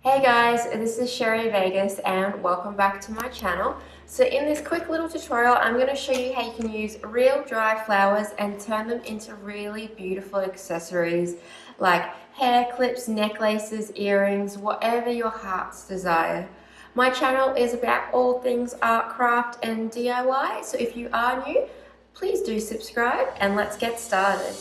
Hey guys, this is Sherry Vegas and welcome back to my channel. So in this quick little tutorial, I'm going to show you how you can use real dry flowers and turn them into really beautiful accessories like hair clips, necklaces, earrings, whatever your heart's desire. My channel is about all things art, craft and DIY, so if you are new, please do subscribe and let's get started.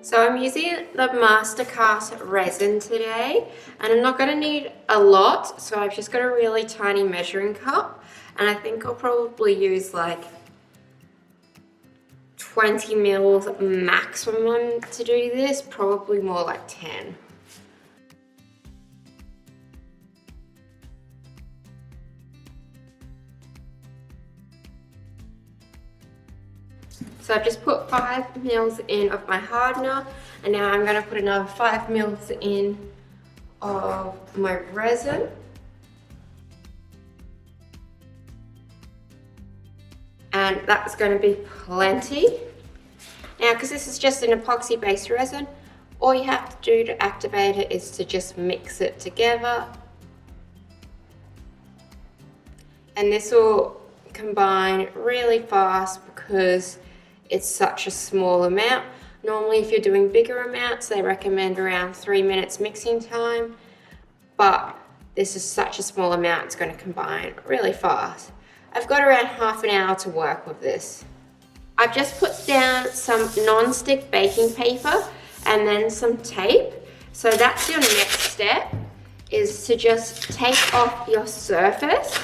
So I'm using the Mastercast resin today, and I'm not going to need a lot, so I've just got a really tiny measuring cup, and I think I'll probably use like 20 mils maximum to do this, probably more like 10. So I've just put 5 mils in of my hardener, and now I'm going to put another 5 mils in of my resin. And that's going to be plenty. Now, because this is just an epoxy based resin, all you have to do to activate it is to just mix it together. And this will combine really fast because it's such a small amount. Normally if you're doing bigger amounts, they recommend around 3 minutes mixing time, but this is such a small amount, it's going to combine really fast. I've got around half an hour to work with this. I've just put down some non-stick baking paper and then some tape. So that's your next step, is to just take off your surface.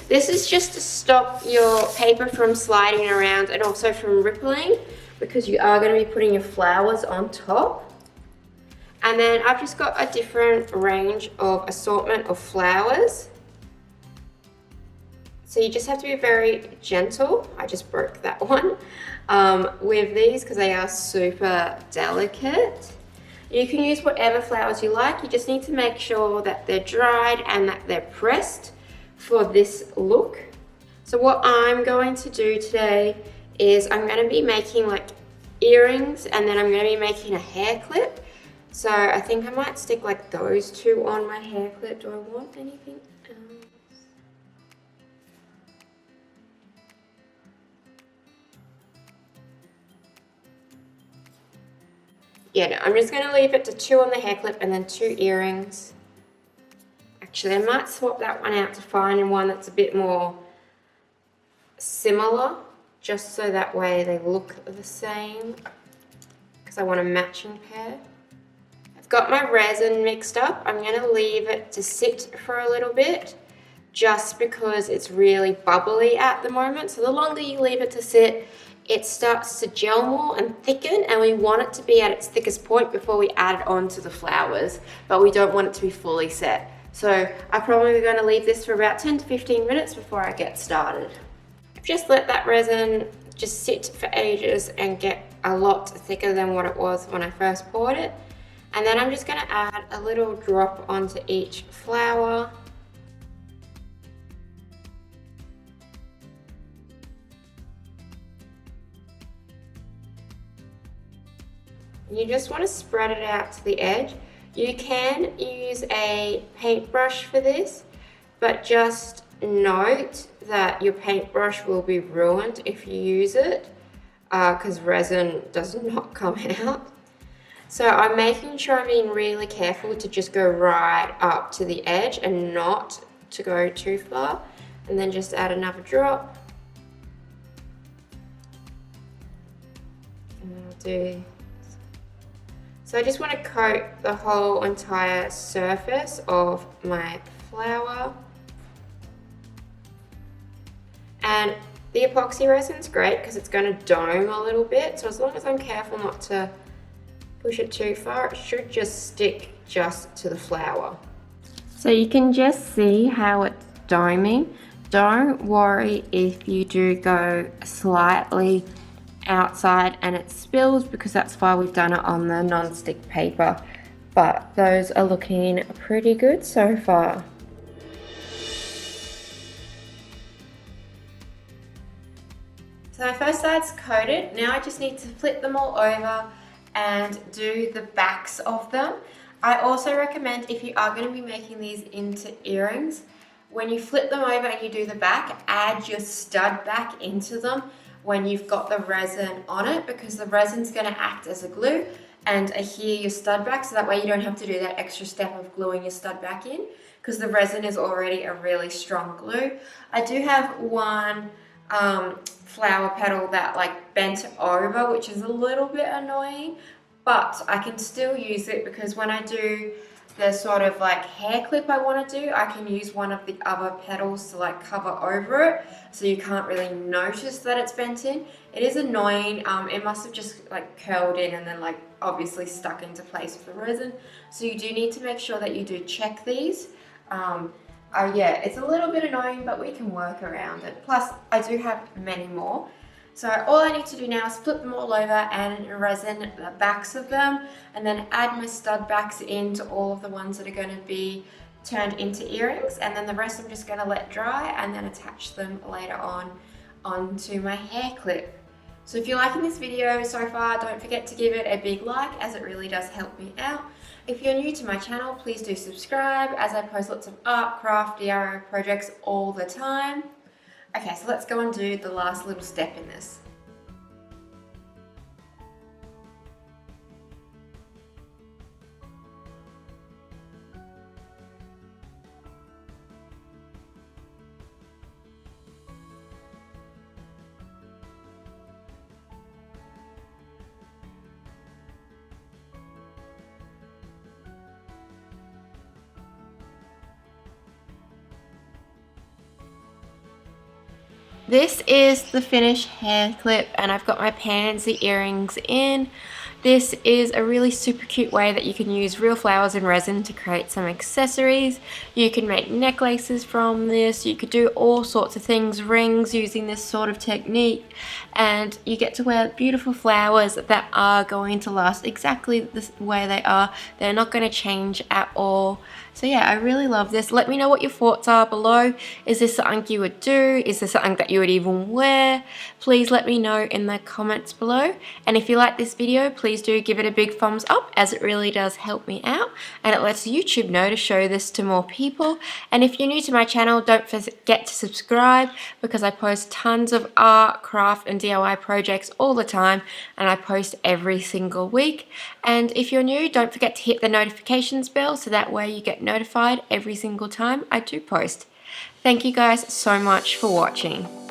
This is just to stop your paper from sliding around and also from rippling, because you are going to be putting your flowers on top. And then I've just got a different range of assortment of flowers. So you just have to be very gentle. I just broke that one with these because they are super delicate. You can use whatever flowers you like. You just need to make sure that they're dried and that they're pressed for this look. So what I'm going to do today is I'm going to be making like earrings, and then I'm going to be making a hair clip. So I think I might stick like those two on my hair clip. Do I want anything else? Yeah, no, I'm just going to leave it to 2 on the hair clip and then 2 earrings. Actually, I might swap that one out to find one that's a bit more similar, just so that way they look the same, because I want a matching pair. I've got my resin mixed up. I'm going to leave it to sit for a little bit, just because it's really bubbly at the moment. So the longer you leave it to sit, it starts to gel more and thicken, and we want it to be at its thickest point before we add it on to the flowers, but we don't want it to be fully set. So I'm probably going to leave this for about 10 to 15 minutes before I get started. I've just let that resin just sit for ages and get a lot thicker than what it was when I first poured it. And then I'm just going to add a little drop onto each flower. You just want to spread it out to the edge. You can use a paintbrush for this, but just note that your paintbrush will be ruined if you use it, because resin does not come out. So I'm making sure I'm being really careful to just go right up to the edge and not to go too far. And then just add another drop. And then I'll do. So I just want to coat the whole entire surface of my flower. And the epoxy resin's great because it's going to dome a little bit. So as long as I'm careful not to push it too far, it should just stick just to the flower. So you can just see how it's doming. Don't worry if you do go slightly outside and it spills, because that's why we've done it on the non-stick paper, but those are looking pretty good so far. So my first side's coated. Now I just need to flip them all over and do the backs of them. I also recommend, if you are going to be making these into earrings, when you flip them over and you do the back, add your stud back into them when you've got the resin on it, because the resin's going to act as a glue and adhere your stud back, so that way you don't have to do that extra step of gluing your stud back in, because the resin is already a really strong glue. I do have one flower petal that like bent over, which is a little bit annoying, but I can still use it because when I do the sort of like hair clip I want to do, I can use one of the other petals to like cover over it, so you can't really notice that it's bent in. It is annoying. It must have just like curled in and then like obviously stuck into place with the resin, so you do need to make sure that you do check these. Yeah, it's a little bit annoying, but we can work around it. Plus, I do have many more. So all I need to do now is flip them all over and resin the backs of them, and then add my stud backs into all of the ones that are going to be turned into earrings, and then the rest I'm just going to let dry and then attach them later on onto my hair clip. So if you're liking this video so far, don't forget to give it a big like, as it really does help me out. If you're new to my channel, please do subscribe, as I post lots of art, craft, DIY projects all the time. Okay, so let's go and do the last little step in this. This is the finished hair clip, and I've got my pansy earrings in. This is a really super cute way that you can use real flowers and resin to create some accessories. You can make necklaces from this, you could do all sorts of things, rings using this sort of technique, and you get to wear beautiful flowers that are going to last exactly the way they are. They're not going to change at all. So yeah, I really love this. Let me know what your thoughts are below. Is this something you would do? Is this something that you would even wear? Please let me know in the comments below. And if you like this video, please do give it a big thumbs up, as it really does help me out, and it lets YouTube know to show this to more people. And if you're new to my channel, don't forget to subscribe, because I post tons of art, craft and DIY projects all the time, and I post every single week. And if you're new, don't forget to hit the notifications bell, so that way you get notified every single time I do post. Thank you guys so much for watching.